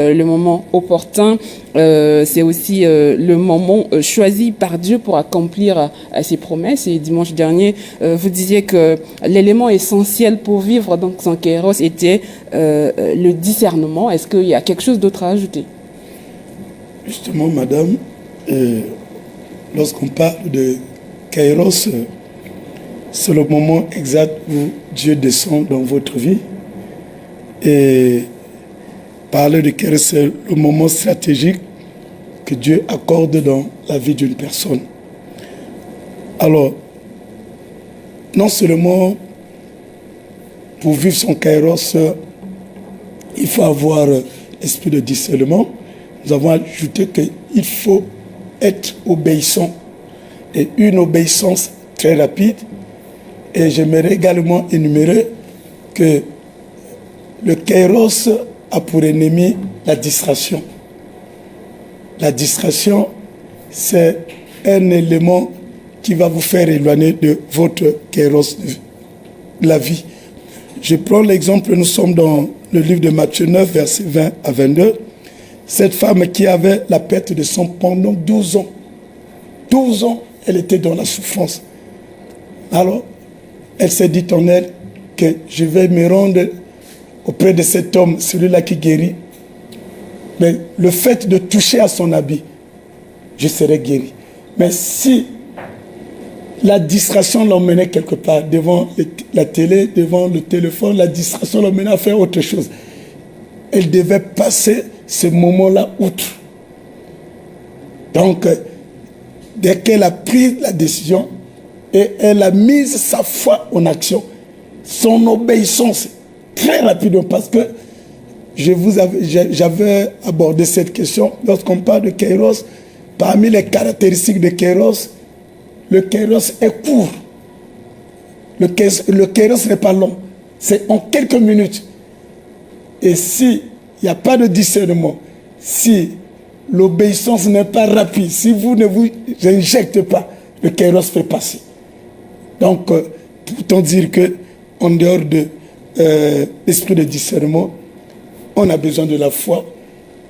le moment opportun, c'est aussi le moment choisi par Dieu pour accomplir ses promesses. Et dimanche dernier, vous disiez que l'élément essentiel pour vivre donc son kairos était le discernement. Est-ce qu'il y a quelque chose d'autre à ajouter? Justement, madame, lorsqu'on parle de kairos, c'est le moment exact où Dieu descend dans votre vie. Et parler de kairos, c'est le moment stratégique que Dieu accorde dans la vie d'une personne. Alors, non seulement pour vivre son kairos, il faut avoir l'esprit de discernement. Nous avons ajouté qu'il faut être obéissant. Et une obéissance très rapide. Et j'aimerais également énumérer que le kairos a pour ennemi la distraction. La distraction, c'est un élément qui va vous faire éloigner de votre kairos de la vie. Je prends l'exemple, nous sommes dans le livre de Matthieu 9, versets 20 à 22. Cette femme qui avait la perte de sang pendant 12 ans. 12 ans, elle était dans la souffrance. Alors, elle s'est dit en elle que je vais me rendre auprès de cet homme, celui-là qui guérit. Mais le fait de toucher à son habit, je serai guéri. Mais si la distraction l'emmenait quelque part, devant la télé, devant le téléphone, la distraction l'emmenait à faire autre chose, elle devait passer ce moment-là outre. Donc, dès qu'elle a pris la décision et elle a mis sa foi en action, son obéissance très rapidement, parce que j'avais abordé cette question lorsqu'on parle de kairos. Parmi les caractéristiques de kairos, le kairos est court. Le kairos n'est pas long. C'est en quelques minutes. Et s'il n'y a pas de discernement, si l'obéissance n'est pas rapide, si vous ne vous injectez pas, le kairos peut passer. Donc, peut-on dire qu'en dehors de l'esprit de discernement, on a besoin de la foi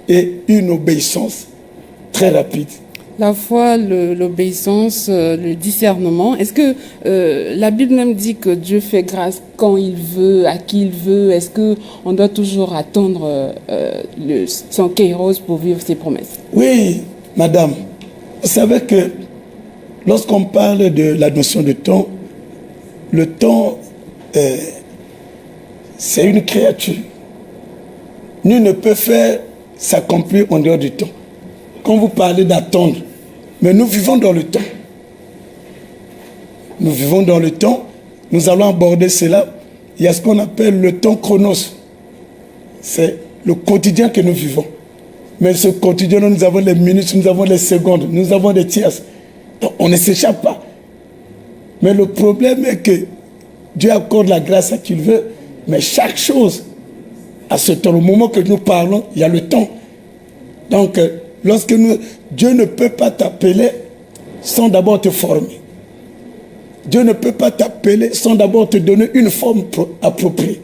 et une obéissance très rapide. La foi, l'obéissance, le discernement. Est-ce que la Bible même dit que Dieu fait grâce quand il veut, à qui il veut? Est-ce qu'on doit toujours attendre son kairos pour vivre ses promesses? Oui, madame. Vous savez que lorsqu'on parle de la notion de temps, le temps, c'est une créature. Nul ne peut faire s'accomplir en dehors du temps. Quand vous parlez d'attendre, mais nous vivons dans le temps. Nous vivons dans le temps. Nous allons aborder cela. Il y a ce qu'on appelle le temps chronos. C'est le quotidien que nous vivons. Mais ce quotidien, nous avons les minutes, nous avons les secondes, nous avons des tierces. Donc on ne s'échappe pas. Mais le problème est que Dieu accorde la grâce à qui il veut, mais chaque chose à ce temps, au moment que nous parlons, il y a le temps. Donc, Dieu ne peut pas t'appeler sans d'abord te former. Dieu ne peut pas t'appeler sans d'abord te donner une forme appropriée.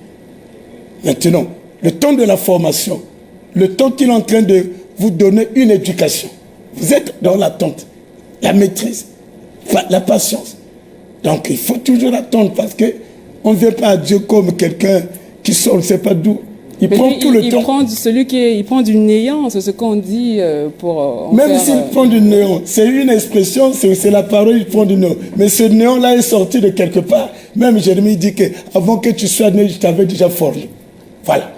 Maintenant, le temps de la formation, le temps qu'il est en train de vous donner une éducation, vous êtes dans l'attente, la maîtrise, la patience. Donc, il faut toujours attendre parce qu'on ne vient pas à Dieu comme quelqu'un qui sort, on ne sait pas d'où. Il prend tout le temps. Il prend du néant, c'est ce qu'on dit pour... Même s'il prend du néant, c'est une expression, c'est la parole, il prend du néant. Mais ce néant-là est sorti de quelque part. Même Jérémie dit qu'avant que tu sois né, je t'avais déjà formé. Voilà.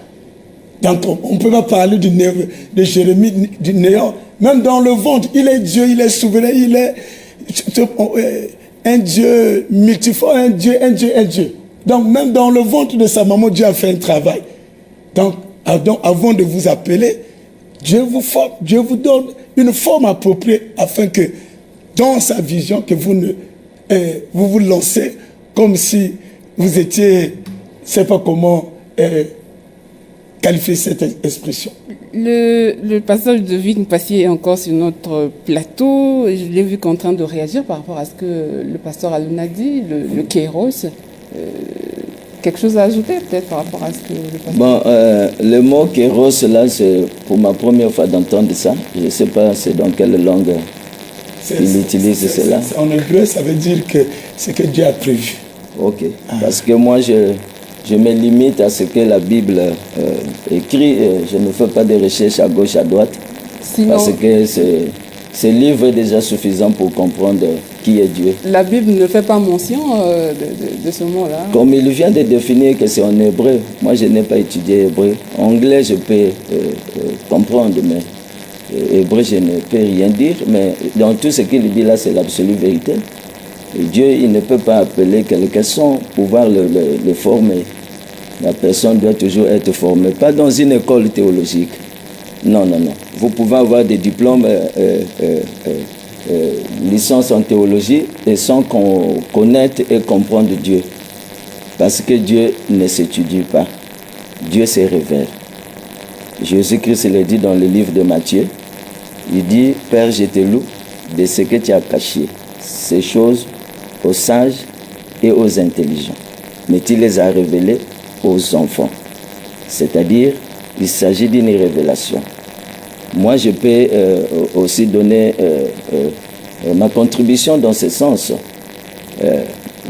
Donc on ne peut pas parler de Jérémie, du néant. Même dans le ventre, il est Dieu, il est souverain, il est un Dieu multiforme, un Dieu. Donc même dans le ventre de sa maman, Dieu a fait un travail. Donc, avant de vous appeler, Dieu vous forme, Dieu vous donne une forme appropriée afin que, dans sa vision, que vous vous lancez comme si vous étiez, je ne sais pas comment qualifier cette expression. Le pasteur Ludovic Mpassié est encore sur notre plateau. Je l'ai vu qu'en train de réagir par rapport à ce que le pasteur Alun a dit, le kairos. Quelque chose à ajouter peut-être par rapport à ce que le pasteur... Bon, le mot kéros, là, c'est pour ma première fois d'entendre ça. Je ne sais pas c'est dans quelle langue il utilise cela. En hébreu, ça veut dire que c'est que Dieu a prévu. Ok. Parce que moi, je me limite à ce que la Bible écrit. Je ne fais pas de recherches à gauche, à droite. Sinon, parce que ce livre est déjà suffisant pour comprendre qui est Dieu. la Bible ne fait pas mention de ce mot-là. Comme il vient de définir que c'est en hébreu, moi je n'ai pas étudié hébreu. En anglais, je peux comprendre, mais hébreu, je ne peux rien dire. Mais dans tout ce qu'il dit là, c'est l'absolue vérité. Et Dieu, il ne peut pas appeler quelqu'un sans pouvoir le former. La personne doit toujours être formée, pas dans une école théologique. Non, non, non. Vous pouvez avoir des diplômes, licence en théologie, et sans connaître et comprendre Dieu. Parce que Dieu ne s'étudie pas. Dieu se révèle. Jésus-Christ le dit dans le livre de Matthieu. Il dit, Père, je te loue de ce que tu as caché, ces choses aux sages et aux intelligents. Mais tu les as révélées aux enfants. C'est-à-dire, il s'agit d'une révélation. Moi, je peux aussi donner ma contribution dans ce sens.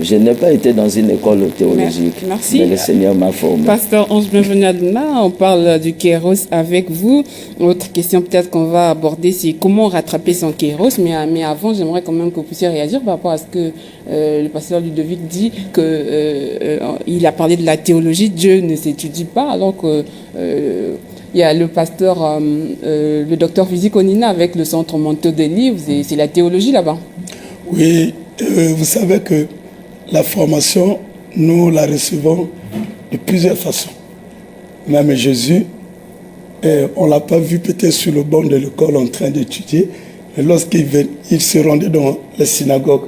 Je n'ai pas été dans une école théologique. Merci. Mais le Seigneur m'a formé. Pasteur Ange Bienvenu Aduna, on parle du kéros avec vous. Autre question peut-être qu'on va aborder, c'est comment rattraper son kéros. Mais avant, j'aimerais quand même que vous puissiez réagir par rapport à ce que le pasteur Ludovic dit, il a parlé de la théologie. Dieu ne s'étudie pas, alors que il y a le pasteur, le docteur physique Onina avec le centre Manteau des livres, c'est la théologie là-bas. Oui, vous savez que la formation, nous la recevons de plusieurs façons. Même Jésus, on ne l'a pas vu peut-être sur le banc de l'école en train d'étudier, mais lorsqu'il se rendait dans la synagogue,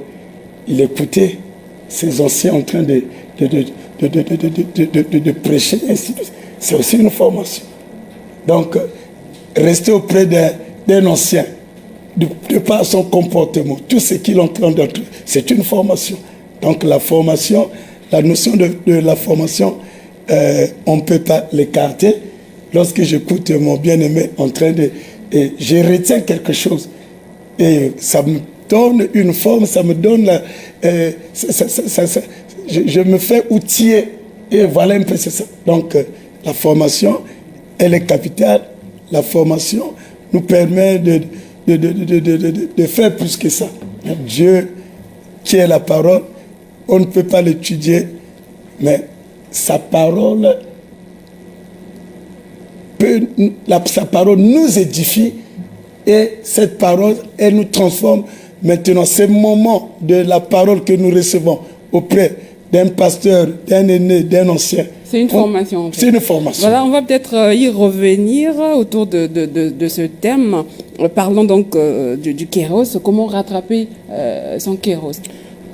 il écoutait ses anciens en train de prêcher, ainsi de suite. C'est aussi une formation. Donc, rester auprès d'un ancien, de par son comportement, tout ce qu'il est en train d'être, c'est une formation. Donc la formation, la notion de la formation, on ne peut pas l'écarter. Lorsque j'écoute mon bien-aimé en train de... je retiens quelque chose. Et ça me donne une forme, ça me donne... je me fais outiller. Et voilà un peu, c'est ça. Donc la formation, elle est capitale. La formation nous permet de faire plus que ça. Dieu, qui est la parole, on ne peut pas l'étudier, mais sa parole sa parole nous édifie et cette parole, elle nous transforme. Maintenant, ces moments de la parole que nous recevons auprès d'un pasteur, d'un aîné, d'un ancien. C'est une formation. En fait. C'est une formation. Voilà, on va peut-être y revenir autour de ce thème. Parlons donc du kéros. Comment rattraper son kéros?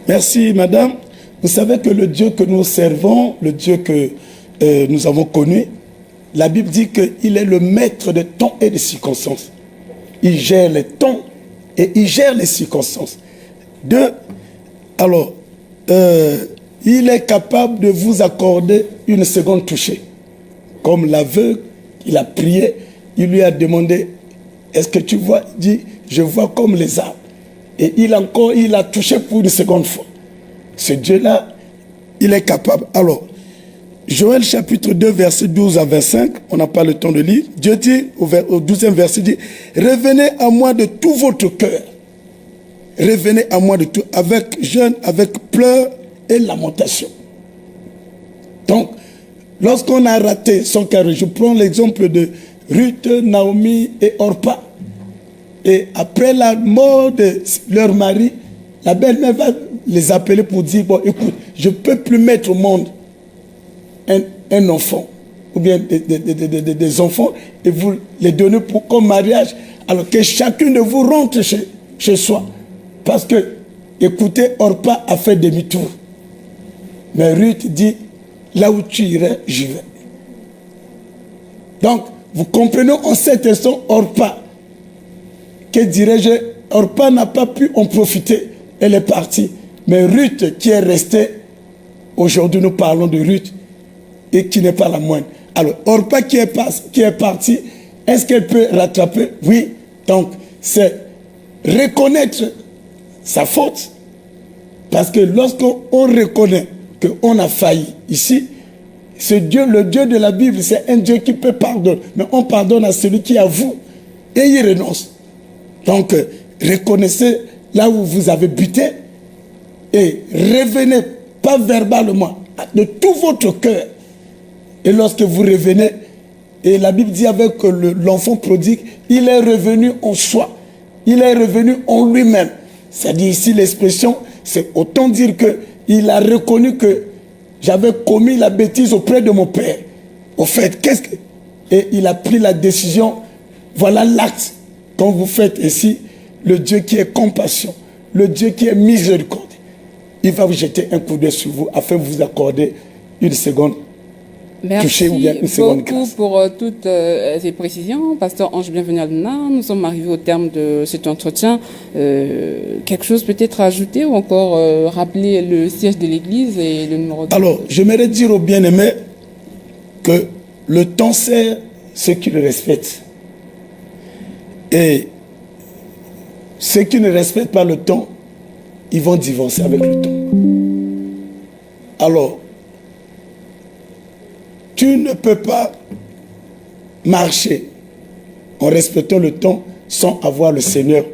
Merci, madame. Vous savez que le Dieu que nous servons, le Dieu que nous avons connu, la Bible dit qu'il est le maître des temps et des circonstances. Il gère les temps et il gère les circonstances. Alors, il est capable de vous accorder une seconde touchée. Comme l'aveugle, il a prié, il lui a demandé, est-ce que tu vois? Il dit, je vois comme les arbres. Et il a touché pour une seconde fois. Ce Dieu-là, il est capable. Alors, Joël chapitre 2, verset 12 à 25, on n'a pas le temps de lire. Dieu dit, au 12e verset, dit, revenez à moi de tout votre cœur. Revenez à moi de tout, avec jeûne, avec pleurs et lamentation. Donc, lorsqu'on a raté son cœur, je prends l'exemple de Ruth, Naomi et Orpa. Et après la mort de leur mari, la belle-mère va les appeler pour dire, bon, écoute, je ne peux plus mettre au monde un enfant, ou bien des enfants, et vous les donnez comme mariage, alors que chacun de vous rentre chez soi. Parce que, écoutez, Orpa a fait demi-tour. Mais Ruth dit, là où tu irais, j'y vais. Donc, vous comprenez en cet instant, Orpa, que dirais-je, Orpa n'a pas pu en profiter, elle est partie. Mais Ruth qui est restée, aujourd'hui nous parlons de Ruth, et qui n'est pas la moindre. Alors, Orpa qui est partie, est-ce qu'elle peut rattraper? Oui. Donc, c'est reconnaître sa faute. Parce que lorsqu'on reconnaît qu'on a failli ici, ce Dieu, le Dieu de la Bible, c'est un Dieu qui peut pardonner. Mais on pardonne à celui qui avoue et il renonce. Donc, reconnaissez là où vous avez buté et revenez, pas verbalement, de tout votre cœur. Et lorsque vous revenez, et la Bible dit avec l'enfant prodigue, il est revenu en soi. Il est revenu en lui-même. C'est-à-dire ici l'expression, c'est autant dire qu'il a reconnu que j'avais commis la bêtise auprès de mon père. Au fait, et il a pris la décision, voilà l'acte. Quand vous faites ici, le Dieu qui est compassion, le Dieu qui est miséricorde, il va vous jeter un coup d'œil sur vous afin de vous accorder une seconde. Merci beaucoup pour toutes ces précisions. Pasteur Ange, bienvenue à Luna. Nous sommes arrivés au terme de cet entretien. Quelque chose peut-être à ajouter ou encore rappeler le siège de l'Église et le numéro de... Alors, j'aimerais dire aux bien-aimés que le temps sert ceux qui le respectent. Et ceux qui ne respectent pas le temps, ils vont divorcer avec le temps. Alors, tu ne peux pas marcher en respectant le temps sans avoir le Seigneur.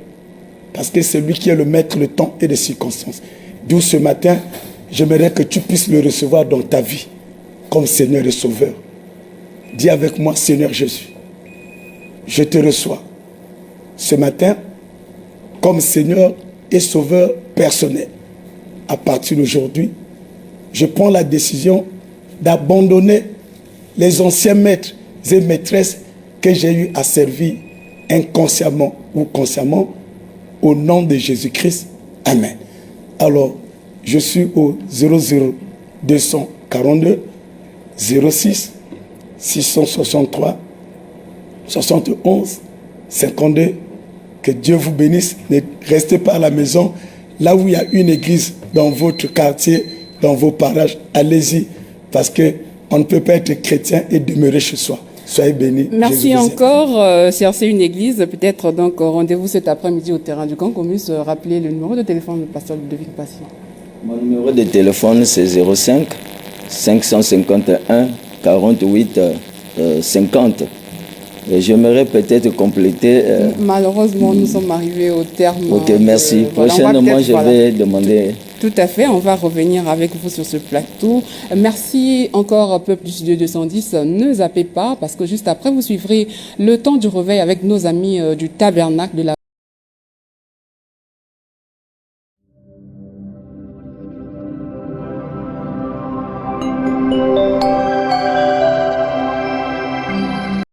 Parce que c'est lui qui est le maître du temps et des circonstances. D'où ce matin, j'aimerais que tu puisses le recevoir dans ta vie comme Seigneur et Sauveur. Dis avec moi, Seigneur Jésus, je te reçois ce matin comme Seigneur et Sauveur personnel. À partir d'aujourd'hui, je prends la décision d'abandonner les anciens maîtres et maîtresses que j'ai eu à servir inconsciemment ou consciemment au nom de Jésus-Christ. Amen. Alors, je suis au 00242 06 663 71 52. Que Dieu vous bénisse. Ne restez pas à la maison. Là où il y a une église dans votre quartier, dans vos parages, allez-y. Parce qu'on ne peut pas être chrétien et demeurer chez soi. Soyez bénis. Merci encore. Cherchez une église. Peut-être donc rendez-vous cet après-midi au terrain du camp. Qu'on puisse rappeler le numéro de téléphone du pasteur Ludovic Passy. Mon numéro de téléphone, c'est 05 551 48 50. Et j'aimerais peut-être compléter. Malheureusement, nous sommes arrivés au terme. Ok, merci. Prochainement, je vais demander. Tout à fait, on va revenir avec vous sur ce plateau. Merci encore, peuple du studio 210. Ne zappez pas, parce que juste après, vous suivrez le temps du réveil avec nos amis du tabernacle de la